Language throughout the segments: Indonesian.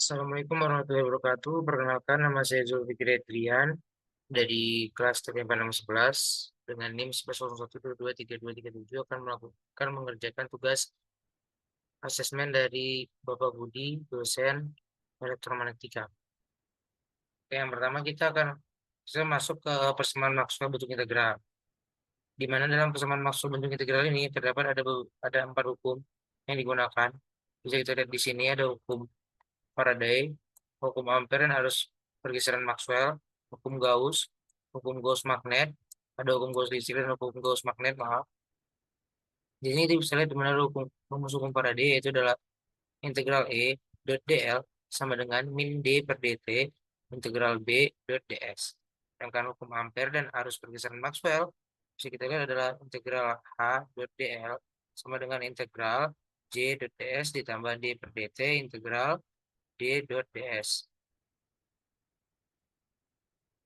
Assalamualaikum warahmatullahi wabarakatuh. Perkenalkan, nama saya Zulfikri Edrian dari kelas TPM 611 dengan NIM 1101223237 akan mengerjakan tugas asesmen dari Bapak Budi, dosen elektromagnetika. Oke, yang pertama kita masuk ke persamaan Maxwell bentuk integral. Di mana dalam persamaan Maxwell bentuk integral ini terdapat ada 4 hukum yang digunakan. Bisa kita lihat di sini ada hukum Faraday, hukum Ampere dan arus pergeseran Maxwell, hukum Gauss magnet, ada hukum Gauss listrik dan hukum Gauss magnet, maaf. Di sini kita bisa lihat di mana rumus hukum Faraday yaitu adalah integral E dot dl sama dengan min d per dt integral b dot ds. Sedangkan hukum Ampere dan arus pergeseran Maxwell bisa kita lihat adalah integral h dot dl sama dengan integral j dot ds ditambah d per dt integral d dot ds.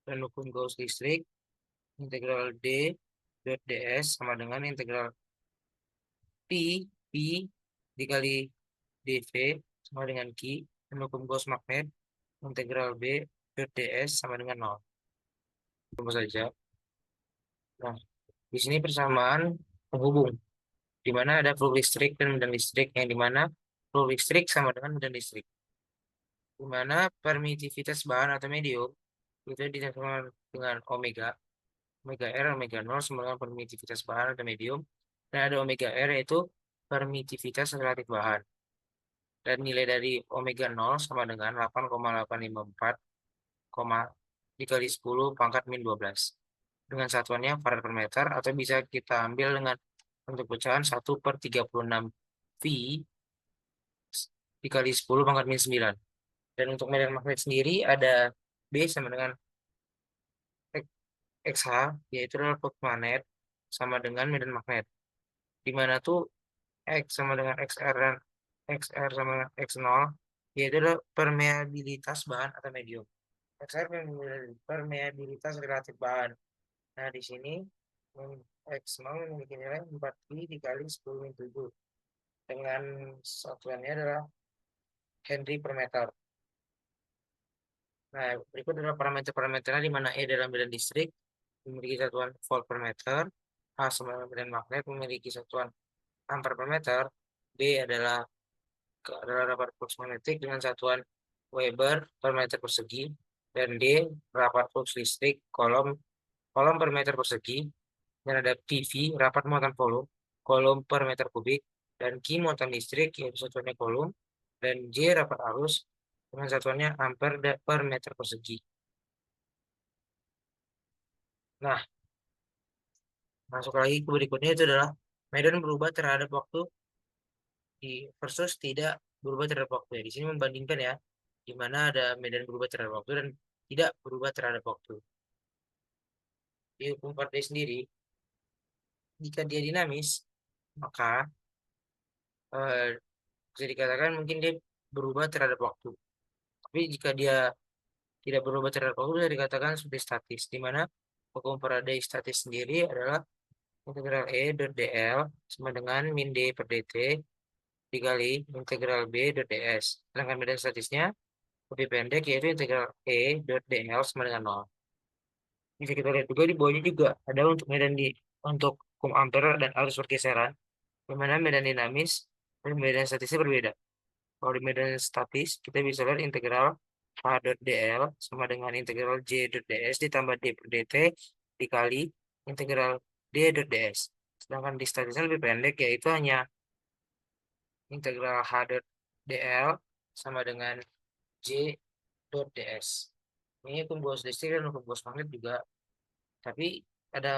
Dan hukum Gauss listrik integral d dot ds sama dengan integral p dikali dv sama dengan q, dan hukum Gauss magnet integral b dot ds sama dengan 0. Tunggu saja. Nah, di sini persamaan penghubung di mana ada flow listrik dan medan listrik, yang di mana flow listrik sama dengan medan listrik, di mana permitivitas bahan atau medium itu disamakan dengan omega R, omega 0 sama dengan permitivitas bahan atau medium, dan ada omega R yaitu permitivitas relatif bahan, dan nilai dari omega 0 sama dengan 8,854 dikali 10 pangkat min 12 dengan satuannya farad per meter, atau bisa kita ambil dengan untuk pecahan 1/36 V dikali 10 pangkat min 9. Dan untuk medan magnet sendiri ada B sama dengan XH, yaitu adalah flux magnet sama dengan medan magnet, di mana tuh X sama dengan XR dan XR sama dengan X0, yaitu adalah permeabilitas bahan atau medium. XR permeabilitas relatif bahan. Nah, di sini X0 memiliki nilai 4 pi dikali 10 min 7 dengan satuannya adalah Henry per meter. Nah, berikut adalah parameter-parameternya, di mana E adalah medan listrik memiliki satuan volt per meter, H sama dengan medan magnet memiliki satuan ampere per meter, B adalah rapat flux magnetik dengan satuan Weber per meter persegi, dan D rapat flux listrik kolom per meter persegi, dan ada PV rapat muatan kolom per meter kubik, dan Q muatan listrik yaitu satuannya kolom, dan J rapat arus dengan satuannya ampere per meter persegi. Nah, masuk lagi ke berikutnya, itu adalah medan berubah terhadap waktu versus tidak berubah terhadap waktu. Di sini membandingkan ya, di mana ada medan berubah terhadap waktu dan tidak berubah terhadap waktu. Di hukum Faraday sendiri, jika dia dinamis, maka bisa dikatakan mungkin dia berubah terhadap waktu. Tapi jika dia tidak berubah terhadap waktu, bisa dikatakan seperti statis, di mana hukum Faraday statis sendiri adalah integral E dot dl sama dengan min d per dt dikali integral b dot ds. Sedangkan medan statisnya lebih pendek, yaitu integral E dot dl sama dengan 0. Bisa kita lihat juga di bawahnya juga ada untuk hukum Ampere dan arus pergeseran, di mana medan dinamis dan medan statisnya berbeda. Kalau di medan statis kita bisa lihat integral H dot dl sama dengan integral J dot ds ditambah D per dt dikali integral D dot ds. Sedangkan di statisnya lebih pendek, yaitu hanya integral H dot dl sama dengan J dot ds. Ini hukum Gauss listrik dan hukum Gauss magnet juga, tapi ada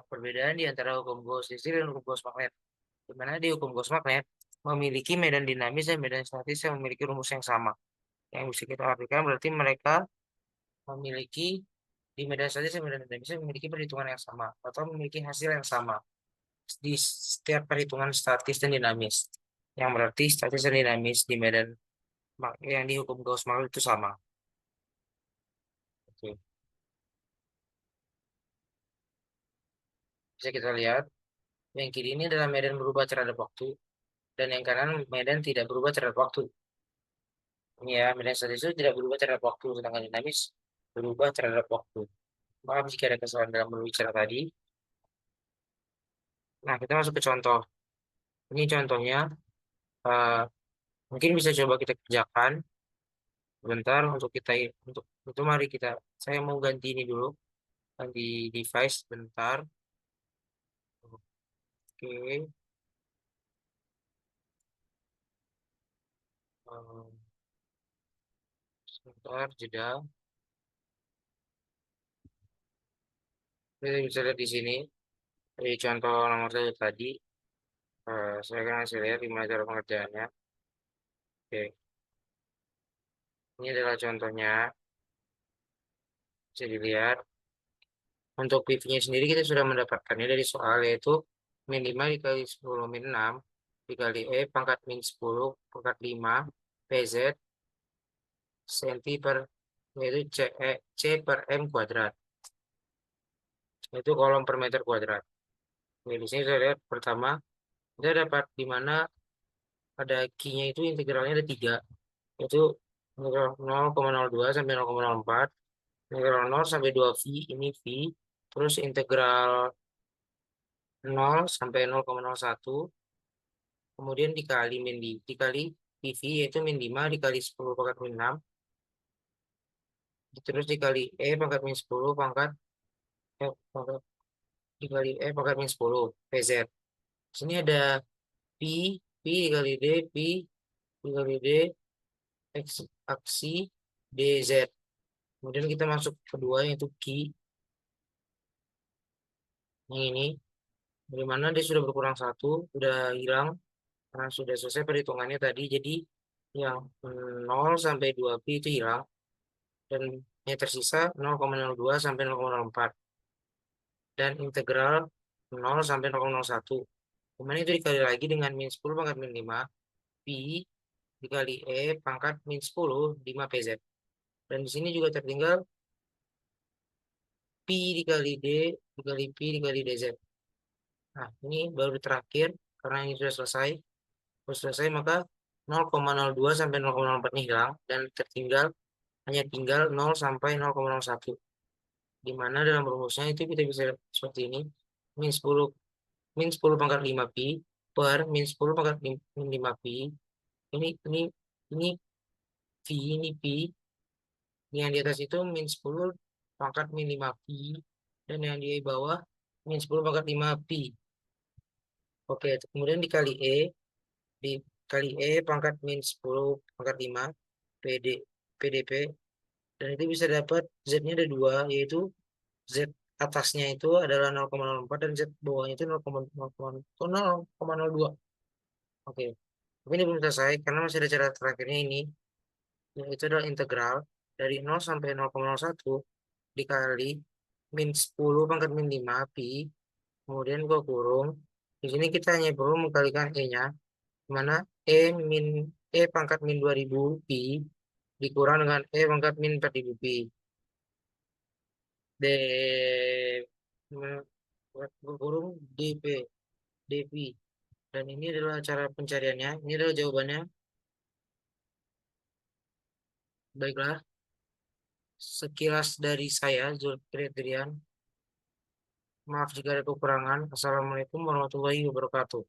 perbedaan di antara hukum Gauss listrik dan hukum Gauss magnet, di mana di hukum Gauss magnet memiliki medan dinamis dan medan statis yang memiliki rumus yang sama. Yang bisa kita artikan berarti mereka memiliki di medan statis dan medan dinamis memiliki perhitungan yang sama atau memiliki hasil yang sama di setiap perhitungan statis dan dinamis. Yang berarti statis dan dinamis di medan yang di hukum Gauss magnet itu sama. Oke. Bisa kita lihat yang kiri ini adalah medan berubah terhadap waktu, dan yang kanan medan tidak berubah terhadap waktu. Ini ya, medan statis itu tidak berubah terhadap waktu, sedangkan dinamis berubah terhadap waktu. Maaf jika ada kesalahan dalam berbicara tadi. Nah, kita masuk ke contoh. Ini contohnya, eh, mungkin bisa coba kita kerjakan sebentar untuk kita untuk itu mari kita. Saya mau ganti ini dulu, ganti device bentar. Oke, eh, sebentar jeda. Kita bisa lihat di sini. Di contoh nomor satu tadi, saya akan kasih lihat gimana cara pengerjaannya. Oke, ini adalah contohnya. Bisa dilihat. Untuk PV-nya sendiri kita sudah mendapatkannya dari soal, yaitu min 5 dikali 10 min 6 dikali E pangkat min 10 pangkat 5 PZ senti per, yaitu C per M kuadrat. Itu kolom per meter kuadrat. Oke, di sini saya lihat pertama, kita dapat di mana ada Q-nya itu integralnya ada 3, yaitu integral 0,02 sampai 0,04, integral 0 sampai 2V, ini V, terus integral 0 sampai 0,01, kemudian dikali PV, yaitu min 5 dikali 10 pangkat min 6, terus dikali E pangkat min 10 pangkat dikali E pangkat min 10 PZ. Sini ada P, P dikali D, P dikali D, X aksi DZ. Kemudian kita masuk kedua yaitu Q, yang ini. Bagaimana dia sudah berkurang satu, sudah hilang, karena sudah selesai perhitungannya tadi. Jadi yang 0 sampai 2Pi itu hilang, dan yang tersisa 0,02 sampai 0,04, dan integral 0 sampai 0,01. Kemudian itu dikali lagi dengan min 10 pangkat min 5 pi dikali E pangkat min 10 5 PZ. Dan di sini juga tertinggal pi dikali D dikali pi dikali DZ. Nah, ini baru terakhir karena ini sudah selesai. Sudah selesai, maka 0,02 sampai 0,04 ini hilang dan hanya tinggal 0 sampai 0,01. Di mana dalam rumusnya itu kita bisa lihat seperti ini. Min 10 pangkat 5 pi per min 10 pangkat min 5 pi. Ini V, ini pi. Yang di atas itu min 10 pangkat min 5 pi, dan yang di bawah min 10 pangkat 5 pi. Oke, kemudian dikali E pangkat min 10 pangkat 5 PD PDP, dan itu bisa dapat Z-nya ada dua, yaitu Z atasnya itu adalah 0,04 dan Z bawahnya itu 0,02. Oke, tapi ini belum selesai karena masih ada cara terakhirnya ini, yaitu adalah integral dari 0 sampai 0,01 dikali min 10 pangkat min 5 pi, kemudian gua kurung. Di sini kita hanya perlu mengkalikan E-nya, di mana E pangkat min 2000 pi dikurang dengan E pangkat min 4000 pi. D kurung dp. Dan ini adalah cara pencariannya. Ini adalah jawabannya. Baiklah, sekilas dari saya, Zulkifli Adrian. Maaf jika ada kekurangan. Assalamualaikum warahmatullahi wabarakatuh.